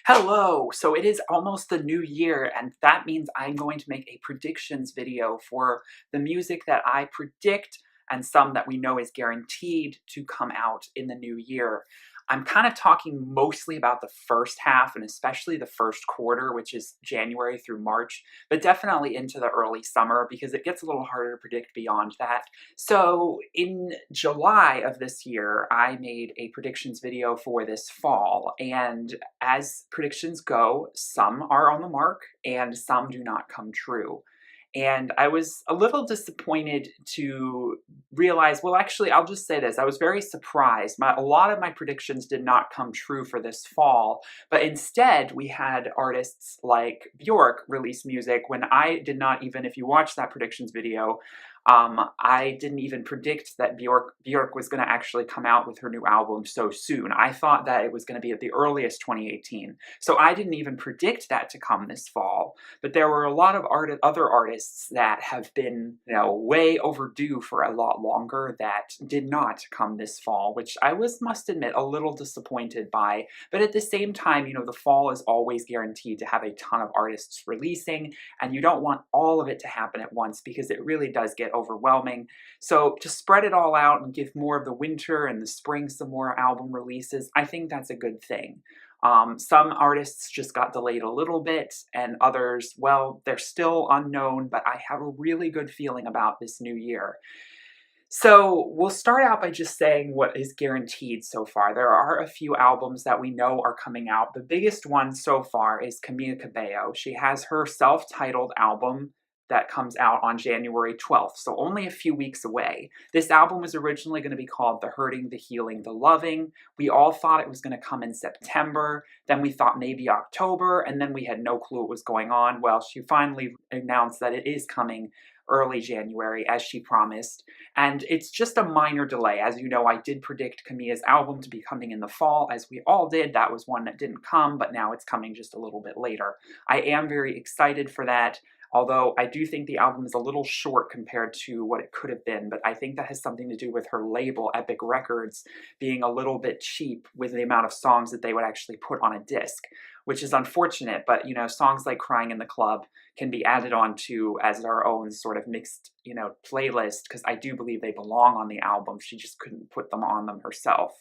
Hello! So it is almost the new year, and that means I'm going to make a predictions video for the music that I predict and some that we know is guaranteed to come out in the new year. I'm kind of talking mostly about the first half and especially the first quarter, which is January through March, but definitely into the early summer because it gets a little harder to predict beyond that. So in July of this year, I made a predictions video for this fall, and as predictions go, some are on the mark and some do not come true. And I was a little disappointed to realize, well, actually, I'll just say this. I was very surprised. A lot of my predictions did not come true for this fall, but instead we had artists like Bjork release music when I did not even, if you watch that predictions video, I didn't even predict that Bjork was going to actually come out with her new album so soon. I thought that it was going to be at the earliest 2018. So I didn't even predict that to come this fall. But there were a lot of other artists that have been, way overdue for a lot longer that did not come this fall, which I must admit, a little disappointed by. But at the same time, the fall is always guaranteed to have a ton of artists releasing, and you don't want all of it to happen at once because it really does get overwhelming. So to spread it all out and give more of the winter and the spring some more album releases, I think that's a good thing. Some artists just got delayed a little bit, and others, well, they're still unknown, but I have a really good feeling about this new year. So we'll start out by just saying what is guaranteed so far. There are a few albums that we know are coming out. The biggest one so far is Camila Cabello. She has her self-titled album that comes out on January 12th, so only a few weeks away. This album was originally going to be called The Hurting, The Healing, The Loving. We all thought it was going to come in September, then we thought maybe October, and then we had no clue what was going on. Well, she finally announced that it is coming early January, as she promised, and it's just a minor delay. As you know, I did predict Camila's album to be coming in the fall, as we all did. That was one that didn't come, but now it's coming just a little bit later. I am very excited for that. Although I do think the album is a little short compared to what it could have been, but I think that has something to do with her label, Epic Records, being a little bit cheap with the amount of songs that they would actually put on a disc, which is unfortunate, but songs like Crying in the Club can be added on to as our own sort of mixed, playlist, because I do believe they belong on the album. She just couldn't put them on them herself.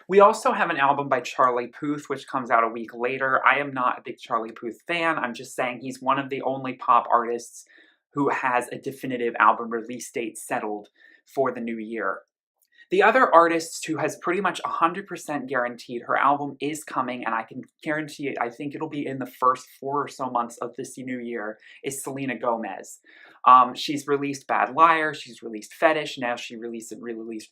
We also have an album by Charlie Puth, which comes out a week later. I am not a big Charlie Puth fan. I'm just saying he's one of the only pop artists who has a definitive album release date settled for the new year. The other artist who has pretty much 100% guaranteed her album is coming, and I can guarantee it, I think it'll be in the first 4 or so months of this new year, is Selena Gomez. She's released Bad Liar, she's released Fetish, now she released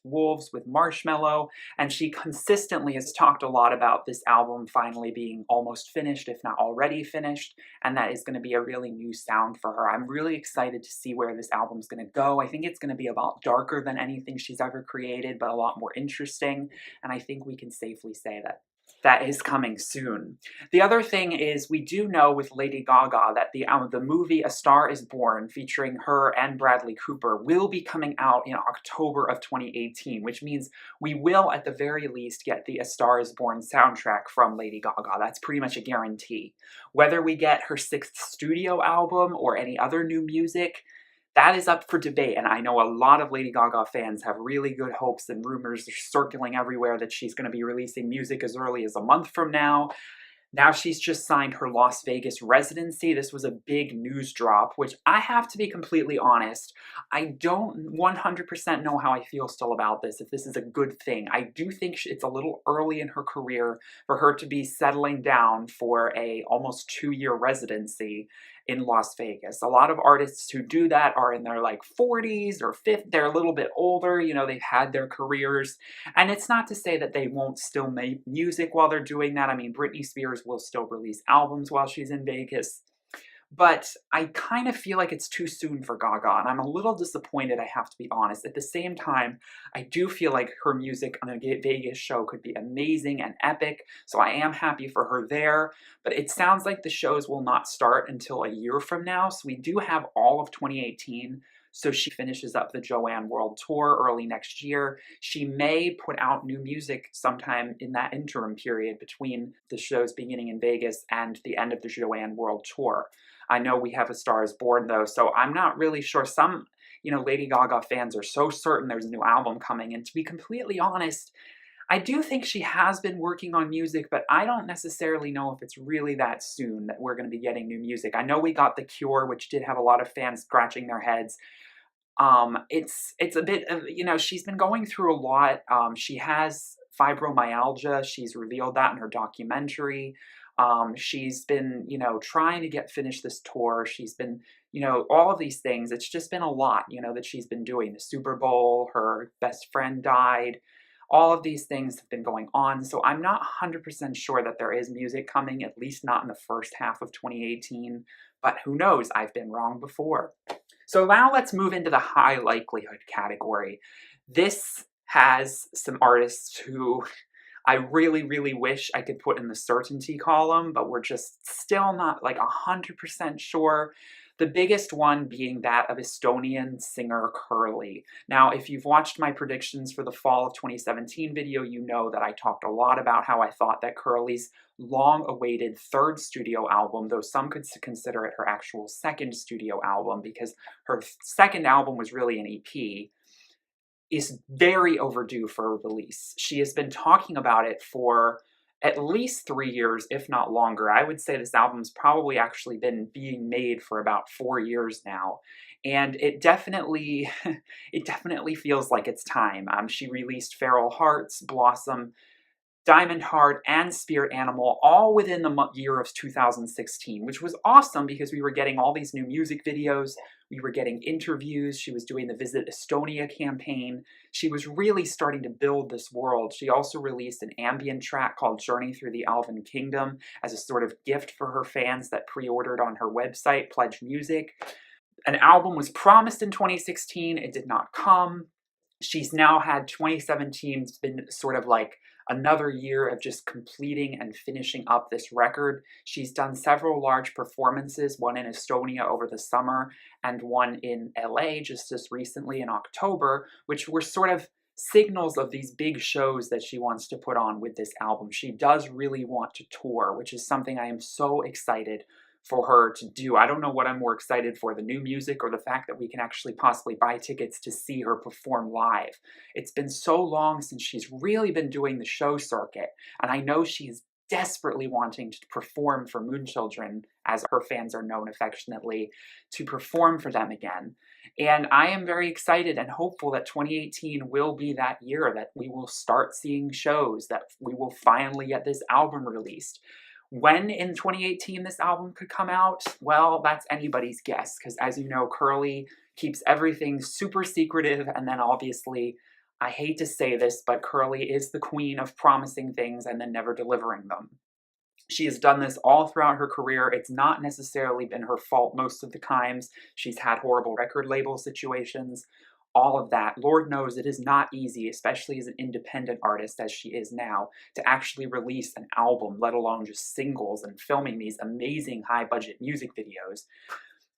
Wolves with Marshmello, and she consistently has talked a lot about this album finally being almost finished, if not already finished, and that is going to be a really new sound for her. I'm really excited to see where this album's going to go. I think it's going to be a lot darker than anything she's ever created, but a lot more interesting, and I think we can safely say that that is coming soon. The other thing is, we do know with Lady Gaga that the movie A Star Is Born, featuring her and Bradley Cooper, will be coming out in October of 2018, which means we will at the very least get the A Star Is Born soundtrack from Lady Gaga. That's pretty much a guarantee. Whether we get her 6th studio album or any other new music, that is up for debate, and I know a lot of Lady Gaga fans have really good hopes, and rumors are circling everywhere that she's going to be releasing music as early as a month from now. Now she's just signed her Las Vegas residency. This was a big news drop, which I have to be completely honest, I don't 100% know how I feel still about this, if this is a good thing. I do think it's a little early in her career for her to be settling down for a almost 2-year residency in Las Vegas. A lot of artists who do that are in their 40s or 50s. They're a little bit older, they've had their careers. And it's not to say that they won't still make music while they're doing that. I mean, Britney Spears will still release albums while she's in Vegas. But I kind of feel like it's too soon for Gaga, and I'm a little disappointed, I have to be honest. At the same time, I do feel like her music on a Vegas show could be amazing and epic, so I am happy for her there. But it sounds like the shows will not start until a year from now, so we do have all of 2018 So she finishes up the Joanne World Tour early next year. She may put out new music sometime in that interim period between the shows beginning in Vegas and the end of the Joanne World Tour. I know we have A Star Is Born though, so I'm not really sure. Some, Lady Gaga fans are so certain there's a new album coming, and to be completely honest, I do think she has been working on music, but I don't necessarily know if it's really that soon that we're going to be getting new music. I know we got The Cure, which did have a lot of fans scratching their heads. It's a bit of, she's been going through a lot. She has fibromyalgia. She's revealed that in her documentary. She's been, trying to finish this tour. She's been, all of these things. It's just been a lot, that she's been doing. The Super Bowl, her best friend died. All of these things have been going on. So I'm not 100% sure that there is music coming, at least not in the first half of 2018. But who knows? I've been wrong before. So now let's move into the high likelihood category. This has some artists who I really, really wish I could put in the certainty column, but we're just still not like 100% sure. The biggest one being that of Estonian singer Kerli. Now, if you've watched my predictions for the fall of 2017 video, you know that I talked a lot about how I thought that Kerli's long-awaited third studio album, though some could consider it her actual second studio album because her second album was really an EP, is very overdue for a release. She has been talking about it for at least 3 years, if not longer. I would say this album's probably actually been being made for about 4 years now. And it definitely, it definitely feels like it's time. She released Feral Hearts, Blossom, Diamond Heart, and Spirit Animal all within the year of 2016, which was awesome because we were getting all these new music videos, we were getting interviews, she was doing the Visit Estonia campaign, she was really starting to build this world. She also released an ambient track called Journey Through the Elven Kingdom as a sort of gift for her fans that pre-ordered on her website, Pledge Music. An album was promised in 2016, it did not come. She's now had 2017's been sort of like another year of just completing and finishing up this record. She's done several large performances, one in Estonia over the summer and one in LA just as recently in October, which were sort of signals of these big shows that she wants to put on with this album. She does really want to tour, which is something I am so excited for her to do. I don't know what I'm more excited for, the new music or the fact that we can actually possibly buy tickets to see her perform live. It's been so long since she's really been doing the show circuit, and I know she's desperately wanting to perform for Moonchildren, as her fans are known affectionately, to perform for them again. And I am very excited and hopeful that 2018 will be that year that we will start seeing shows, that we will finally get this album released. When in 2018 this album could come out, well, that's anybody's guess, because as you know, Kerli keeps everything super secretive, and then obviously, I hate to say this, but Kerli is the queen of promising things and then never delivering them. She has done this all throughout her career. It's not necessarily been her fault most of the times. She's had horrible record label situations, all of that. Lord knows it is not easy, especially as an independent artist as she is now, to actually release an album, let alone just singles and filming these amazing high-budget music videos.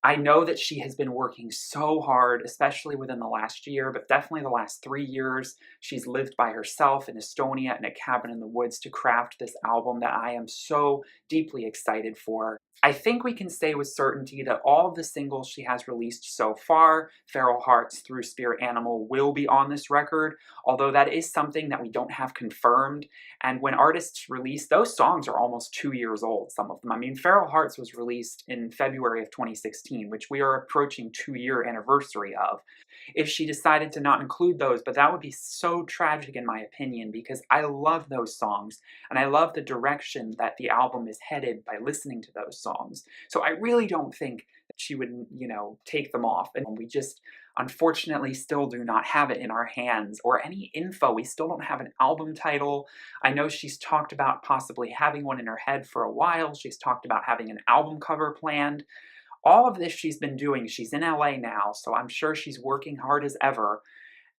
I know that she has been working so hard, especially within the last year, but definitely the last 3 years. She's lived by herself in Estonia in a cabin in the woods to craft this album that I am so deeply excited for. I think we can say with certainty that all of the singles she has released so far, Feral Hearts through Spirit Animal, will be on this record, although that is something that we don't have confirmed. And when artists release, those songs are almost 2 years old, some of them. I mean, Feral Hearts was released in February of 2016, which we are approaching 2-year anniversary of. If she decided to not include those, but that would be so tragic in my opinion, because I love those songs, and I love the direction that the album is headed by listening to those songs. So I really don't think that she would, take them off, and we just unfortunately still do not have it in our hands, or any info. We still don't have an album title. I know she's talked about possibly having one in her head for a while. She's talked about having an album cover planned. All of this she's been doing. She's in LA now, so I'm sure she's working hard as ever.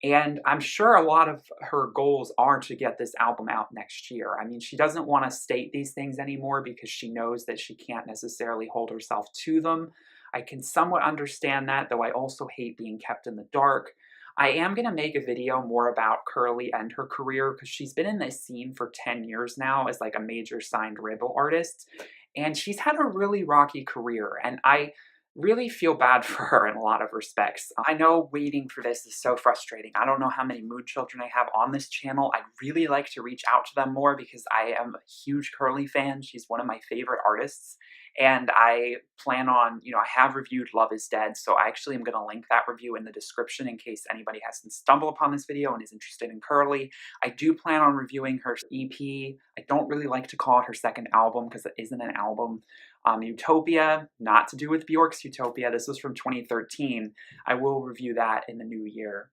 And I'm sure a lot of her goals are to get this album out next year. I mean, she doesn't want to state these things anymore because she knows that she can't necessarily hold herself to them. I can somewhat understand that, though I also hate being kept in the dark. I am going to make a video more about Kerli and her career because she's been in this scene for 10 years now as like a major signed label artist. And she's had a really rocky career, and I really feel bad for her in a lot of respects. I know waiting for this is so frustrating. I don't know how many mood children I have on this channel. I'd really like to reach out to them more because I am a huge Kerli fan. She's one of my favorite artists. And I plan on, I have reviewed Love is Dead, so I actually am going to link that review in the description in case anybody hasn't stumbled upon this video and is interested in Kerli. I do plan on reviewing her EP. I don't really like to call it her second album because it isn't an album. Utopia, not to do with Bjork's Utopia. This was from 2013. I will review that in the new year.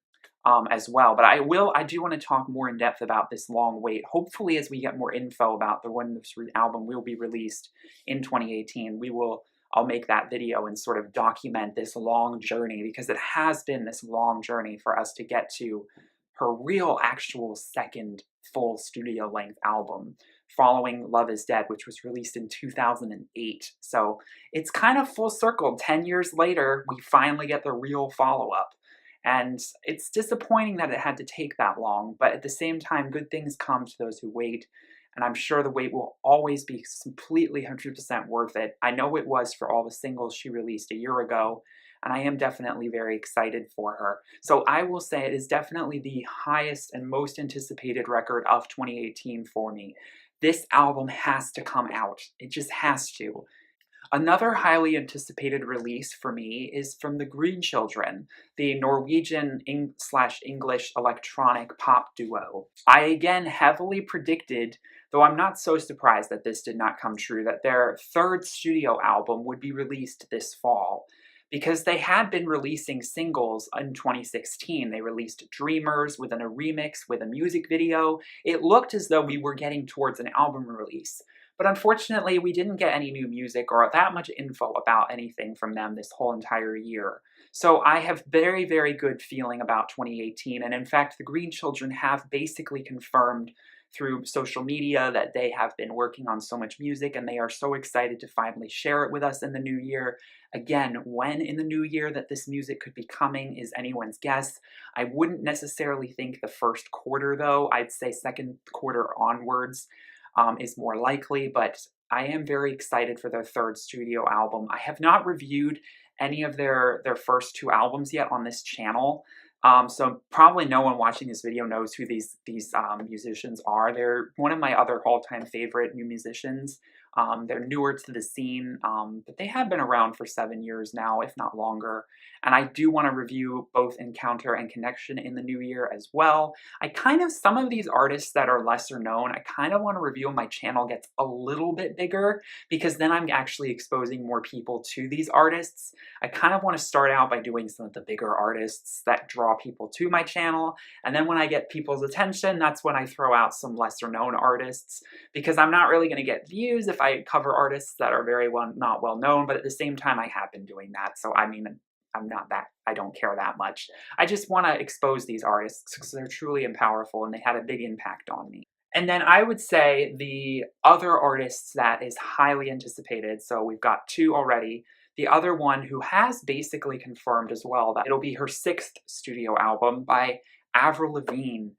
As well. But I do want to talk more in depth about this long wait. Hopefully, as we get more info about when this album will be released in 2018, I'll make that video and sort of document this long journey, because it has been this long journey for us to get to her real actual second full studio length album following Love is Dead, which was released in 2008. So it's kind of full circle. 10 years later, we finally get the real follow-up. And it's disappointing that it had to take that long, but at the same time, good things come to those who wait, and I'm sure the wait will always be completely 100% worth it. I know it was for all the singles she released a year ago, and I am definitely very excited for her. So I will say it is definitely the highest and most anticipated record of 2018 for me. This album has to come out. It just has to. Another highly anticipated release for me is from the Green Children, the Norwegian English electronic pop duo. I again heavily predicted, though I'm not so surprised that this did not come true, that their third studio album would be released this fall, because they had been releasing singles in 2016. They released Dreamers a remix with a music video. It looked as though we were getting towards an album release. But unfortunately, we didn't get any new music or that much info about anything from them this whole entire year. So I have very, very good feeling about 2018. And in fact, the Green Children have basically confirmed through social media that they have been working on so much music, and they are so excited to finally share it with us in the new year. Again, when in the new year that this music could be coming is anyone's guess. I wouldn't necessarily think the first quarter, though. I'd say second quarter onwards is more likely, but I am very excited for their third studio album. I have not reviewed any of their first two albums yet on this channel, so probably no one watching this video knows who these musicians are. They're one of my other all-time favorite new musicians. They're newer to the scene, but they have been around for 7 years now, if not longer. And I do want to review both Encounter and Connection in the new year as well. Some of these artists that are lesser known, I kind of want to review when my channel gets a little bit bigger, because then I'm actually exposing more people to these artists. I kind of want to start out by doing some of the bigger artists that draw people to my channel. And then when I get people's attention, that's when I throw out some lesser known artists, because I'm not really going to get views if I cover artists that are not well known, but at the same time, I have been doing that. So I mean, I don't care that much. I just want to expose these artists because they're truly powerful and they had a big impact on me. And then I would say the other artists that is highly anticipated, so we've got two already. The other one who has basically confirmed as well that it'll be her sixth studio album by Avril Lavigne.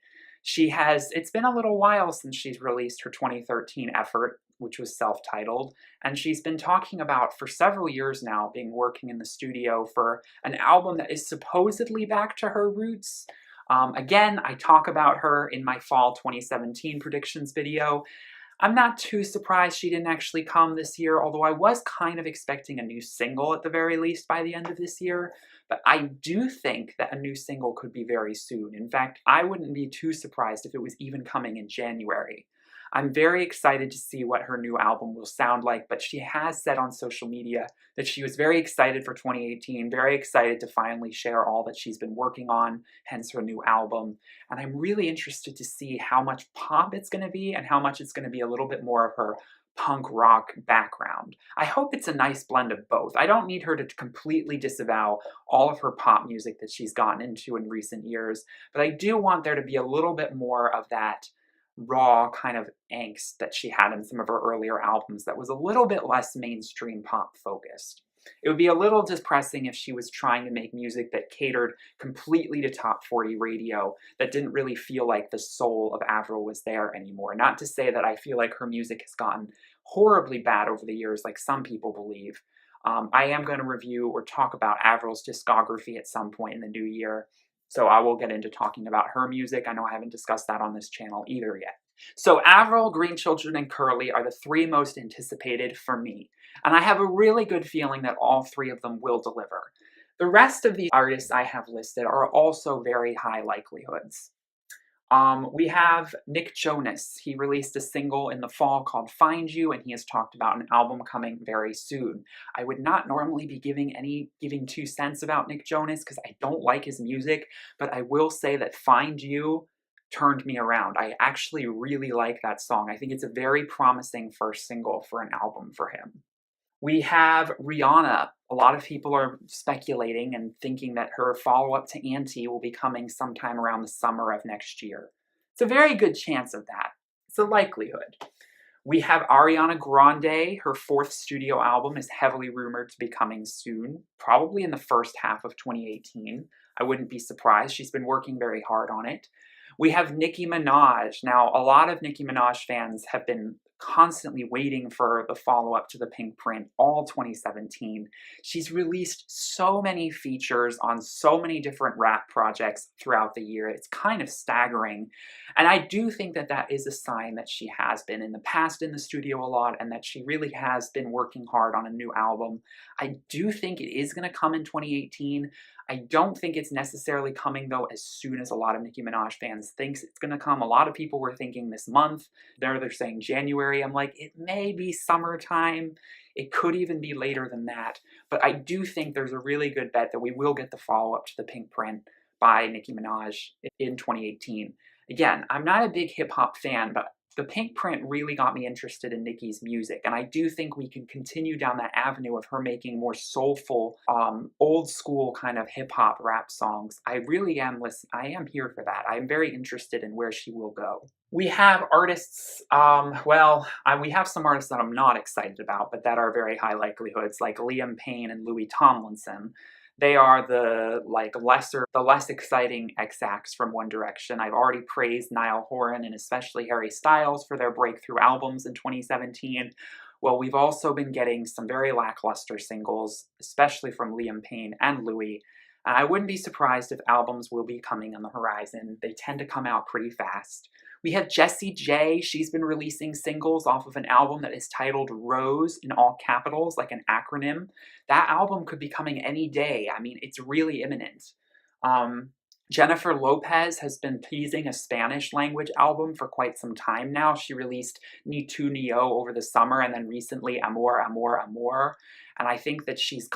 It's been a little while since she's released her 2013 effort, which was self-titled, and she's been talking about for several years now being working in the studio for an album that is supposedly back to her roots. Again, I talk about her in my fall 2017 predictions video. I'm not too surprised she didn't actually come this year, although I was kind of expecting a new single at the very least by the end of this year. But I do think that a new single could be very soon. In fact, I wouldn't be too surprised if it was even coming in January. I'm very excited to see what her new album will sound like, but she has said on social media that she was very excited for 2018, very excited to finally share all that she's been working on, hence her new album. And I'm really interested to see how much pop it's going to be and how much it's going to be a little bit more of her punk rock background. I hope it's a nice blend of both. I don't need her to completely disavow all of her pop music that she's gotten into in recent years, but I do want there to be a little bit more of that raw kind of angst that she had in some of her earlier albums that was a little bit less mainstream pop focused. It would be a little depressing if she was trying to make music that catered completely to top 40 radio, that didn't really feel like the soul of Avril was there anymore. Not to say that I feel like her music has gotten horribly bad over the years, like some people believe. I am going to review or talk about Avril's discography at some point in the new year, so I will get into talking about her music. I know I haven't discussed that on this channel either yet. So Avril, Green Children, and Kerli are the three most anticipated for me, and I have a really good feeling that all three of them will deliver. The rest of the artists I have listed are also very high likelihoods. We have Nick Jonas. He released a single in the fall called Find You, and he has talked about an album coming very soon. I would not normally be giving 2 cents about Nick Jonas because I don't like his music, but I will say that Find You turned me around. I actually really like that song. I think it's a very promising first single for an album for him. We have Rihanna. A lot of people are speculating and thinking that her follow-up to Auntie will be coming sometime around the summer of next year. It's a very good chance of that. It's a likelihood. We have Ariana Grande. Her 4th studio album is heavily rumored to be coming soon, probably in the first half of 2018. I wouldn't be surprised. She's been working very hard on it. We have Nicki Minaj. Now, a lot of Nicki Minaj fans have been constantly waiting for the follow-up to the Pink Print all 2017. She's released so many features on so many different rap projects throughout the year. It's kind of staggering. And I do think that that is a sign that she has been in the past in the studio a lot and that she really has been working hard on a new album. I do think it is going to come in 2018. I don't think it's necessarily coming, though, as soon as a lot of Nicki Minaj fans think it's going to come. A lot of people were thinking this month. They're saying January. I'm like, it may be summertime. It could even be later than that. But I do think there's a really good bet that we will get the follow-up to the Pink Print by Nicki Minaj in 2018. Again, I'm not a big hip-hop fan, but the Pink Print really got me interested in Nicki's music, and I do think we can continue down that avenue of her making more soulful, old-school kind of hip-hop rap songs. I really am here for that. I'm very interested in where she will go. We have artists, we have some artists that I'm not excited about, but that are very high likelihoods, like Liam Payne and Louis Tomlinson. They are the less exciting X-acts from One Direction. I've already praised Niall Horan and especially Harry Styles for their breakthrough albums in 2017. Well, we've also been getting some very lackluster singles, especially from Liam Payne and Louis. And I wouldn't be surprised if albums will be coming on the horizon. They tend to come out pretty fast. We have Jessie J. She's been releasing singles off of an album that is titled Rose in all capitals, like an acronym. That album could be coming any day. I mean, it's really imminent. Jennifer Lopez has been teasing a Spanish language album for quite some time now. She released Ni Tu Ni Yo over the summer and then recently Amor, Amor, Amor. And I think that she's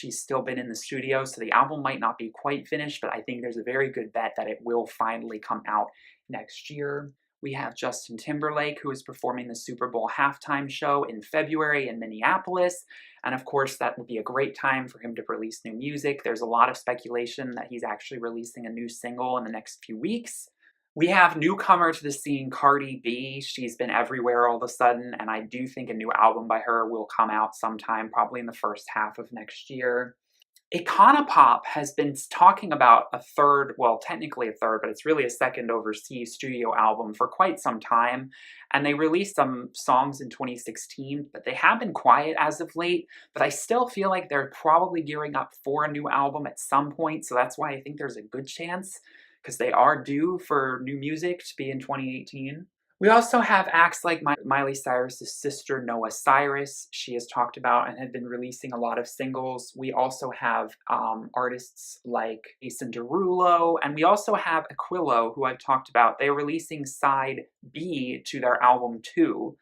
still been in the studio, so the album might not be quite finished, but I think there's a very good bet that it will finally come out next year. We have Justin Timberlake, who is performing the Super Bowl halftime show in February in Minneapolis. And of course, that would be a great time for him to release new music. There's a lot of speculation that he's actually releasing a new single in the next few weeks. We have newcomer to the scene, Cardi B. She's been everywhere all of a sudden, and I do think a new album by her will come out sometime, probably in the first half of next year. Econopop has been talking about a third, well, technically a third, but it's really a second overseas studio album for quite some time. And they released some songs in 2016, but they have been quiet as of late. But I still feel like they're probably gearing up for a new album at some point. So that's why I think there's a good chance, because they are due for new music to be in 2018. We also have acts like Miley Cyrus's sister, Noah Cyrus. She has talked about and had been releasing a lot of singles. We also have artists like Jason Derulo, and we also have Aquilo, who I've talked about. They're releasing side B to their album 2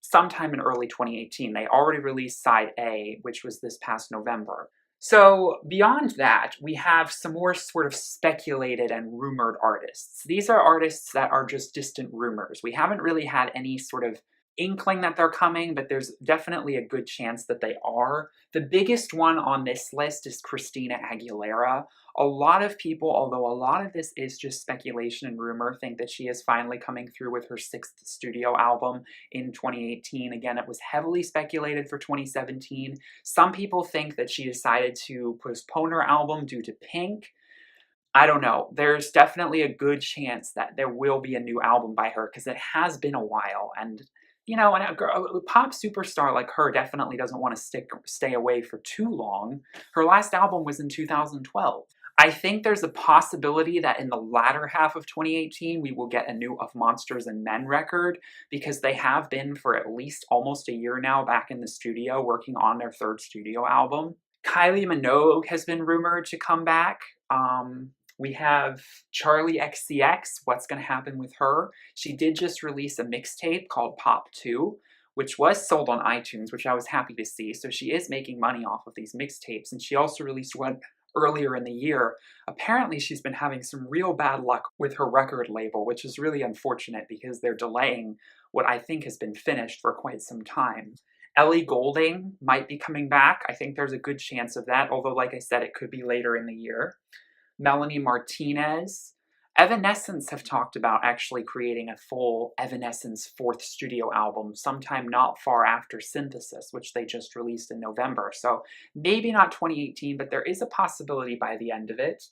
sometime in early 2018. They already released side A, which was this past November. So beyond that, we have some more sort of speculated and rumored artists. These are artists that are just distant rumors. We haven't really had any sort of inkling that they're coming, but there's definitely a good chance that they are. The biggest one on this list is Christina Aguilera. A lot of people, although a lot of this is just speculation and rumor, think that she is finally coming through with her 6th studio album in 2018. Again, it was heavily speculated for 2017. Some people think that she decided to postpone her album due to Pink. I don't know. There's definitely a good chance that there will be a new album by her because it has been a while. And, you know, a pop superstar like her definitely doesn't want to stay away for too long. Her last album was in 2012. I think there's a possibility that in the latter half of 2018, we will get a new Of Monsters and Men record because they have been for at least almost a year now back in the studio working on their 3rd studio album. Kylie Minogue has been rumored to come back. We have Charlie XCX, what's going to happen with her? She did just release a mixtape called Pop 2, which was sold on iTunes, which I was happy to see. So she is making money off of these mixtapes, and she also released one earlier in the year. Apparently, she's been having some real bad luck with her record label, which is really unfortunate because they're delaying what I think has been finished for quite some time. Ellie Goulding might be coming back. I think there's a good chance of that, although like I said, it could be later in the year. Melanie Martinez. Evanescence have talked about actually creating a full Evanescence 4th studio album sometime not far after Synthesis, which they just released in November. So maybe not 2018, but there is a possibility by the end of it.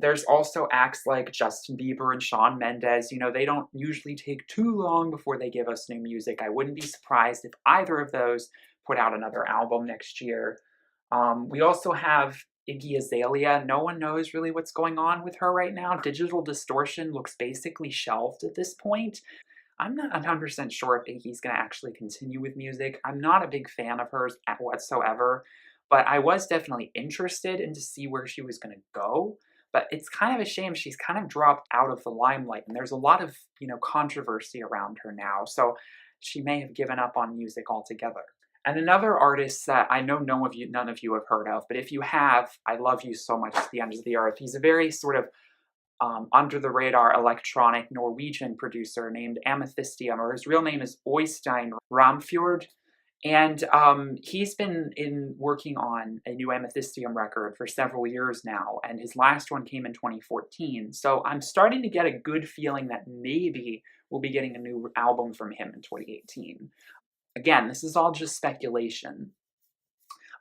There's also acts like Justin Bieber and Shawn Mendes. You know, they don't usually take too long before they give us new music. I wouldn't be surprised if either of those put out another album next year. We also have Iggy Azalea. No one knows really what's going on with her right now. Digital Distortion looks basically shelved at this point. I'm not 100% sure if Iggy's going to actually continue with music. I'm not a big fan of hers whatsoever, but I was definitely interested in to see where she was going to go. But it's kind of a shame she's kind of dropped out of the limelight, and there's a lot of, you know, controversy around her now. So she may have given up on music altogether. And another artist that I know none of you have heard of, but if you have, I love you so much to the ends of the earth. He's a very sort of under-the-radar electronic Norwegian producer named Amethystium, or his real name is Oystein Ramfjord. And he's been working on a new Amethystium record for several years now, and his last one came in 2014. So I'm starting to get a good feeling that maybe we'll be getting a new album from him in 2018. Again, this is all just speculation.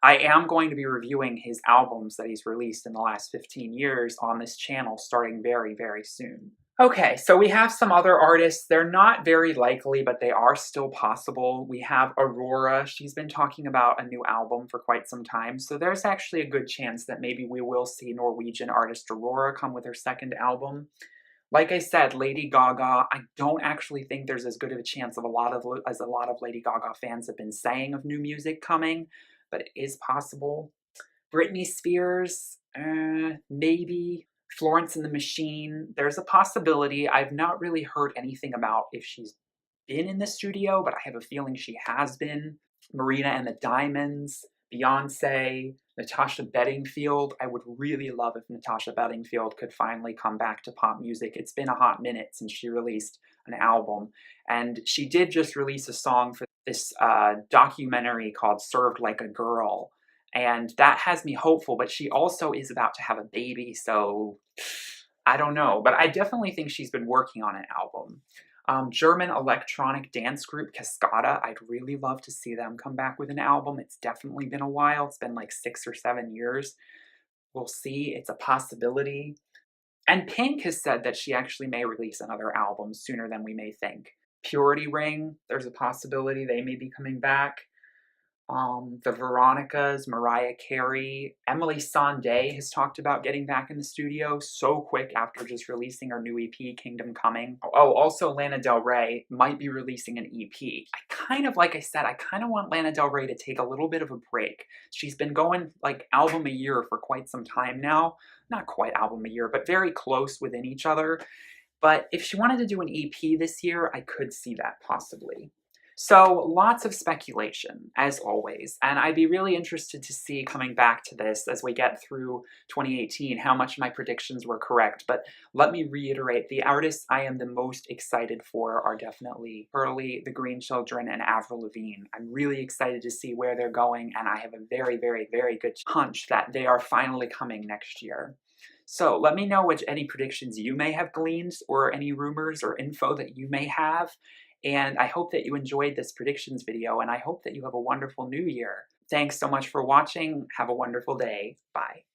I am going to be reviewing his albums that he's released in the last 15 years on this channel starting very, very soon. Okay, so we have some other artists. They're not very likely, but they are still possible. We have Aurora. She's been talking about a new album for quite some time, so there's actually a good chance that maybe we will see Norwegian artist Aurora come with her 2nd album. Like I said, Lady Gaga, I don't actually think there's as good of a chance as a lot of Lady Gaga fans have been saying of new music coming, but it is possible. Britney Spears, maybe. Florence and the Machine, there's a possibility. I've not really heard anything about if she's been in the studio, but I have a feeling she has been. Marina and the Diamonds, Beyonce, Natasha Bedingfield. I would really love if Natasha Bedingfield could finally come back to pop music. It's been a hot minute since she released an album, and she did just release a song for this documentary called Served Like a Girl, and that has me hopeful, but she also is about to have a baby, so I don't know, but I definitely think she's been working on an album. German electronic dance group Cascada, I'd really love to see them come back with an album. It's definitely been a while. It's been like 6 or 7 years. We'll see. It's a possibility. And Pink has said that she actually may release another album sooner than we may think. Purity Ring, there's a possibility they may be coming back. The Veronicas, Mariah Carey, Emily Sandé has talked about getting back in the studio so quick after just releasing her new EP, Kingdom Coming. Oh, also Lana Del Rey might be releasing an EP. Like I said, I kind of want Lana Del Rey to take a little bit of a break. She's been going like album a year for quite some time now. Not quite album a year, but very close within each other. But if she wanted to do an EP this year, I could see that possibly. So lots of speculation, as always, and I'd be really interested to see coming back to this as we get through 2018 how much my predictions were correct. But let me reiterate, the artists I am the most excited for are definitely Kerli, The Green Children, and Avril Lavigne. I'm really excited to see where they're going, and I have a very, very, very good hunch that they are finally coming next year. So let me know any predictions you may have gleaned, or any rumors or info that you may have. And I hope that you enjoyed this predictions video, and I hope that you have a wonderful new year. Thanks so much for watching. Have a wonderful day. Bye.